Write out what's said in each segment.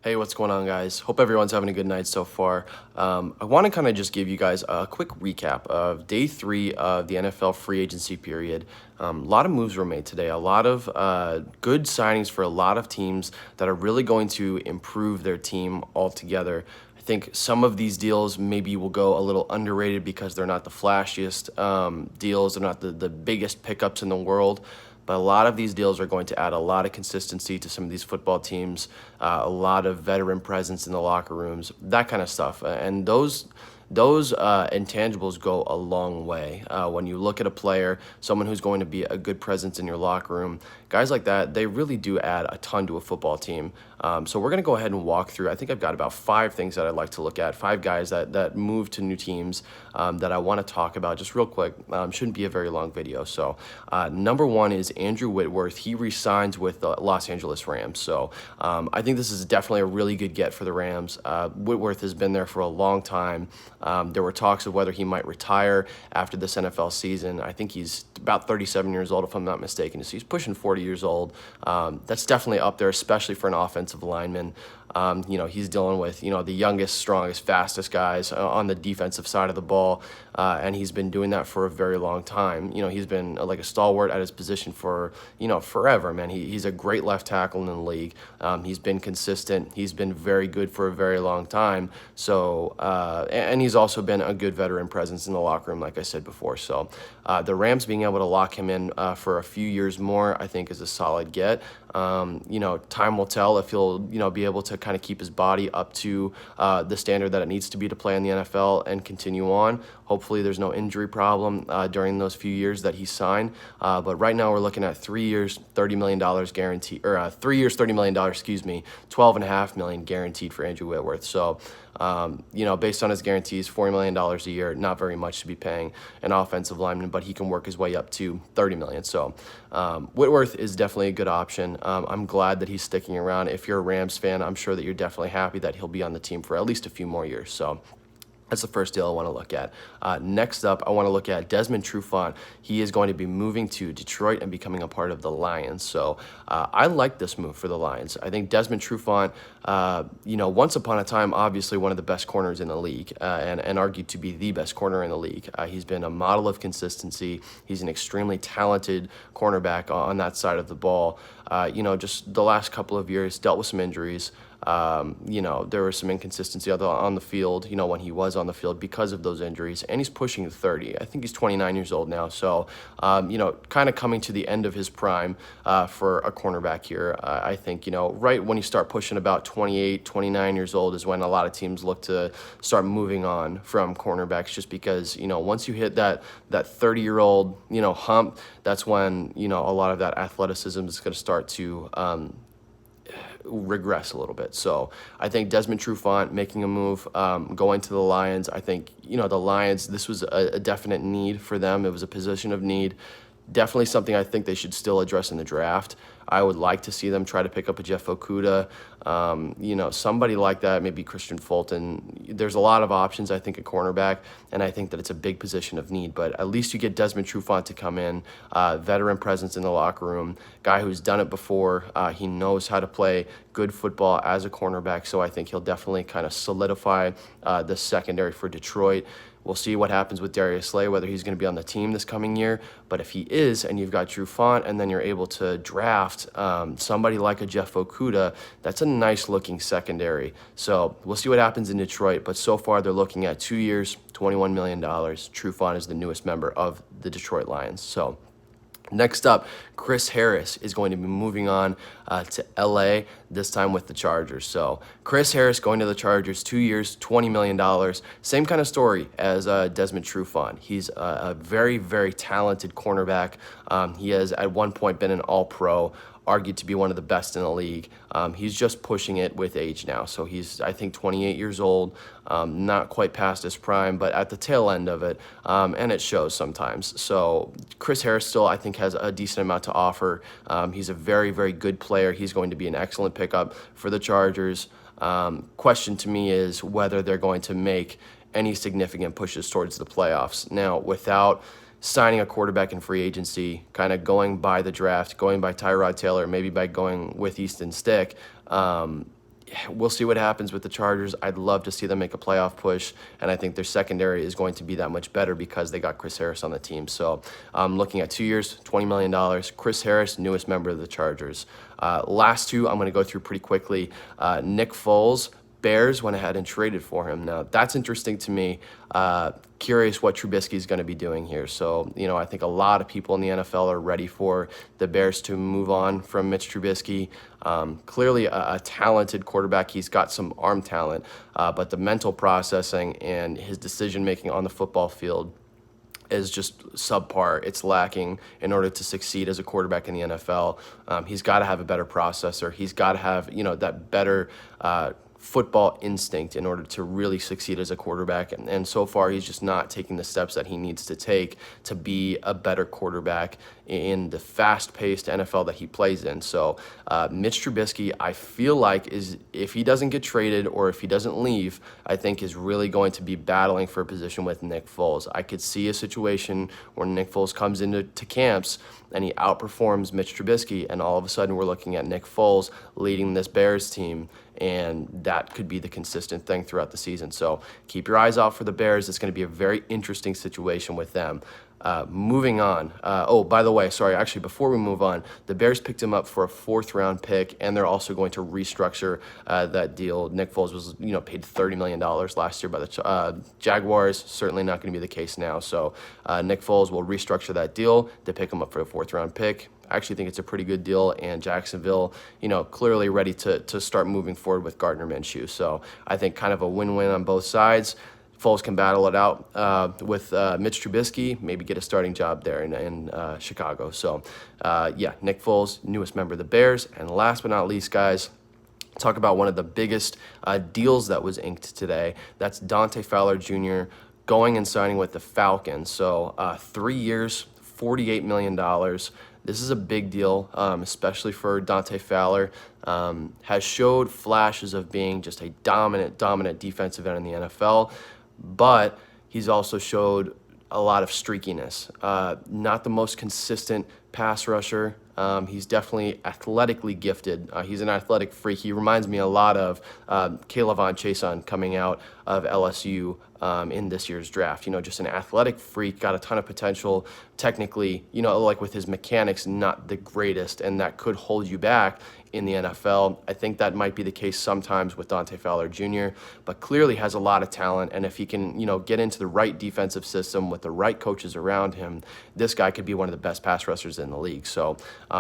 Hey, what's going on, guys? Hope everyone's having a good night so far. I want to kind of just give you guys a quick recap of day 3 of the NFL free agency period. A lot of moves were made today, a lot of good signings for a lot of teams that are really going to improve their team altogether. I think some of these deals maybe will go a little underrated because they're not the flashiest deals, they're not the biggest pickups in the world. But a lot of these deals are going to add a lot of consistency to some of these football teams, a lot of veteran presence in the locker rooms, that kind of stuff. And those intangibles go a long way. When you look at a player, someone who's going to be a good presence in your locker room, guys like that, they really do add a ton to a football team. So we're going to go ahead and walk through. I think I've got about 5 things that I'd like to look at, 5 guys that moved to new teams that I want to talk about just real quick. Shouldn't be a very long video. So number one is Andrew Whitworth. He re-signs with the Los Angeles Rams. So I think this is definitely a really good get for the Rams. Whitworth has been there for a long time. There were talks of whether he might retire after this NFL season. I think he's about 37 years old, if I'm not mistaken. So he's pushing 40 years old. That's definitely up there, especially for an offensive lineman. He's dealing with, the youngest, strongest, fastest guys on the defensive side of the ball, and he's been doing that for a very long time. He's been like a stalwart at his position for, forever, man. He's a great left tackle in the league. He's been consistent. He's been very good for a very long time. So, and he's also been a good veteran presence in the locker room, like I said before. So, the Rams being able to lock him in for a few years more, I think, is a solid get. Time will tell if he'll, be able to kind of keep his body up to the standard that it needs to be to play in the NFL and continue on. Hopefully there's no injury problem during those few years that he signed. But right now we're looking at 3 years, $30 million guaranteed, or 3 years, $30 million, $12.5 million guaranteed for Andrew Whitworth. So, based on his guarantees, $40 million a year, not very much to be paying an offensive lineman, but he can work his way up to $30 million. So Whitworth is definitely a good option. I'm glad that he's sticking around. If you're a Rams fan, I'm sure that you're definitely happy that he'll be on the team for at least a few more years. So that's the first deal I want to look at. Next up, I want to look at Desmond Trufant. He is going to be moving to Detroit and becoming a part of the Lions. So I like this move for the Lions. I think Desmond Trufant, once upon a time, obviously one of the best corners in the league, and argued to be the best corner in the league. He's been a model of consistency. He's an extremely talented cornerback on that side of the ball. Just the last couple of years, dealt with some injuries. There was some inconsistency on the field, when he was on the field because of those injuries, and he's pushing 30. I think he's 29 years old now. So, kind of coming to the end of his prime, for a cornerback here. I think, right when you start pushing about 28, 29 years old is when a lot of teams look to start moving on from cornerbacks, just because, once you hit that 30-year-old, hump, that's when, a lot of that athleticism is going to start to, regress a little bit. So I think Desmond Trufant making a move, going to the Lions. I think, the Lions, this was a definite need for them. It was a position of need. Definitely something I think they should still address in the draft. I would like to see them try to pick up a Jeff Okudah, somebody like that, maybe Christian Fulton. There's a lot of options, I think, at cornerback, and I think that it's a big position of need. But at least you get Desmond Trufant to come in, veteran presence in the locker room, guy who's done it before. He knows how to play good football as a cornerback, so I think he'll definitely kind of solidify the secondary for Detroit. We'll see what happens with Darius Slay, whether he's going to be on the team this coming year. But if he is, and you've got Trufant, and then you're able to draft somebody like a Jeff Okudah, that's a nice-looking secondary. So we'll see what happens in Detroit. But so far, they're looking at 2 years, $21 million. Trufant is the newest member of the Detroit Lions. So next up, Chris Harris is going to be moving on to LA, this time with the Chargers. So Chris Harris going to the Chargers, 2 years, $20 million. Same kind of story as Desmond Trufant. He's a very, very talented cornerback. He has at one point been an all-pro, argued to be one of the best in the league. He's just pushing it with age now. So he's, I think, 28 years old, not quite past his prime, but at the tail end of it, and it shows sometimes. So Chris Harris still, I think, has a decent amount to offer. He's a very, very good player. He's going to be an excellent pickup for the Chargers. Question to me is whether they're going to make any significant pushes towards the playoffs. Now, without signing a quarterback in free agency, kind of going by the draft, going by Tyrod Taylor, maybe by going with Easton Stick, we'll see what happens with the Chargers. I'd love to see them make a playoff push, and I think their secondary is going to be that much better because they got Chris Harris on the team. So I'm looking at 2 years, $20 million. Chris Harris, newest member of the Chargers. Last two, I'm going to go through pretty quickly. Nick Foles. Bears went ahead and traded for him. Now, that's interesting to me. Curious what Trubisky is going to be doing here. So, I think a lot of people in the NFL are ready for the Bears to move on from Mitch Trubisky. Clearly a talented quarterback. He's got some arm talent, but the mental processing and his decision-making on the football field is just subpar. It's lacking in order to succeed as a quarterback in the NFL. He's got to have a better processor. He's got to have, that better football instinct in order to really succeed as a quarterback. And so far, he's just not taking the steps that he needs to take to be a better quarterback in the fast-paced NFL that he plays in. So Mitch Trubisky, I feel like, is, if he doesn't get traded or if he doesn't leave, I think is really going to be battling for a position with Nick Foles. I could see a situation where Nick Foles comes into camps and he outperforms Mitch Trubisky, and all of a sudden we're looking at Nick Foles leading this Bears team, and that could be the consistent thing throughout the season. So keep your eyes out for the Bears. It's going to be a very interesting situation with them. Moving on. Oh, by the way, sorry, actually, before we move on, the Bears picked him up for a 4th-round pick, and they're also going to restructure that deal. Nick Foles was, paid $30 million last year by the Jaguars. Certainly not going to be the case now. So Nick Foles will restructure that deal. They pick him up for a 4th-round pick. I actually think it's a pretty good deal, and Jacksonville, clearly ready to start moving forward with Gardner Minshew. So I think kind of a win-win on both sides. Foles can battle it out with Mitch Trubisky, maybe get a starting job there in Chicago. So, Nick Foles, newest member of the Bears. And last but not least, guys, talk about one of the biggest deals that was inked today. That's Dante Fowler Jr. going and signing with the Falcons. So 3 years, $48 million. This is a big deal, especially for Dante Fowler. Has showed flashes of being just a dominant defensive end in the NFL. But he's also showed a lot of streakiness. Not the most consistent pass rusher. He's definitely athletically gifted. He's an athletic freak. He reminds me a lot of K'Lavon Chaisson coming out of LSU in this year's draft. Just an athletic freak, got a ton of potential. Technically, like with his mechanics, not the greatest, and that could hold you back in the NFL. I think that might be the case sometimes with Dante Fowler Jr., but clearly has a lot of talent, and if he can, get into the right defensive system with the right coaches around him, this guy could be one of the best pass rushers in the league. So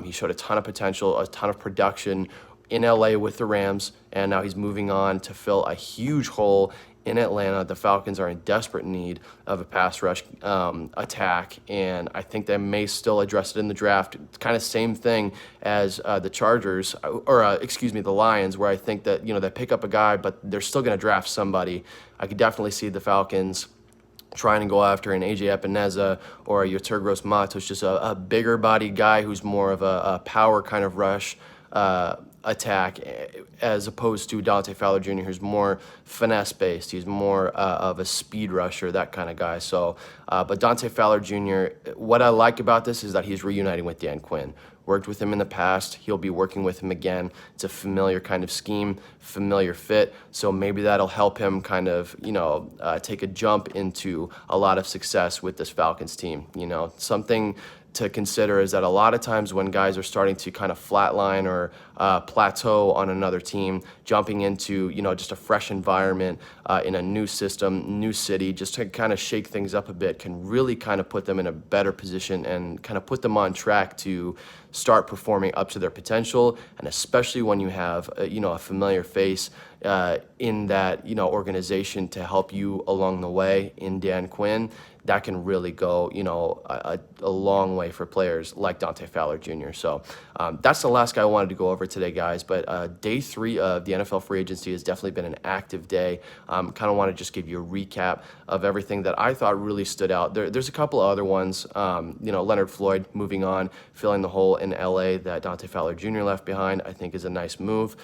he showed a ton of potential, a ton of production in LA with the Rams, and now he's moving on to fill a huge hole in Atlanta. The Falcons are in desperate need of a pass rush attack, and I think they may still address it in the draft. It's kind of same thing as the Chargers, or the Lions, where I think that, they pick up a guy, but they're still going to draft somebody. I could definitely see the Falcons trying to go after an AJ Epineza or a Yetur Gross-Matos, just a bigger bodied guy who's more of a power kind of rush attack, as opposed to Dante Fowler Jr., who's more finesse-based. He's more of a speed rusher, that kind of guy. So, but Dante Fowler Jr., what I like about this is that he's reuniting with Dan Quinn. Worked with him in the past. He'll be working with him again. It's a familiar kind of scheme, familiar fit. So maybe that'll help him kind of, take a jump into a lot of success with this Falcons team. Something to consider is that a lot of times when guys are starting to kind of flatline or plateau on another team, jumping into, just a fresh environment in a new system, new city, just to kind of shake things up a bit, can really kind of put them in a better position and kind of put them on track to start performing up to their potential. And especially when you have, a familiar face in that, organization to help you along the way in Dan Quinn, that can really go, a long way for players like Dante Fowler Jr. So that's the last guy I wanted to go over today, guys. But day 3 of the NFL free agency has definitely been an active day. Kind of want to just give you a recap of everything that I thought really stood out. There's a couple of other ones. Leonard Floyd moving on, filling the hole in LA that Dante Fowler Jr. left behind, I think is a nice move.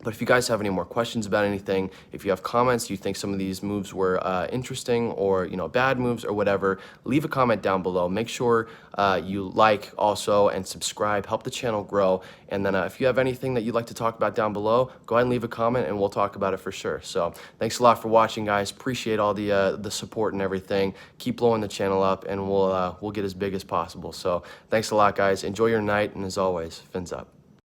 But if you guys have any more questions about anything, if you have comments, you think some of these moves were interesting or bad moves or whatever, leave a comment down below. Make sure you like also and subscribe, help the channel grow. And then if you have anything that you'd like to talk about down below, go ahead and leave a comment and we'll talk about it for sure. So thanks a lot for watching, guys. Appreciate all the support and everything. Keep blowing the channel up, and we'll get as big as possible. So thanks a lot, guys. Enjoy your night, and as always, fins up.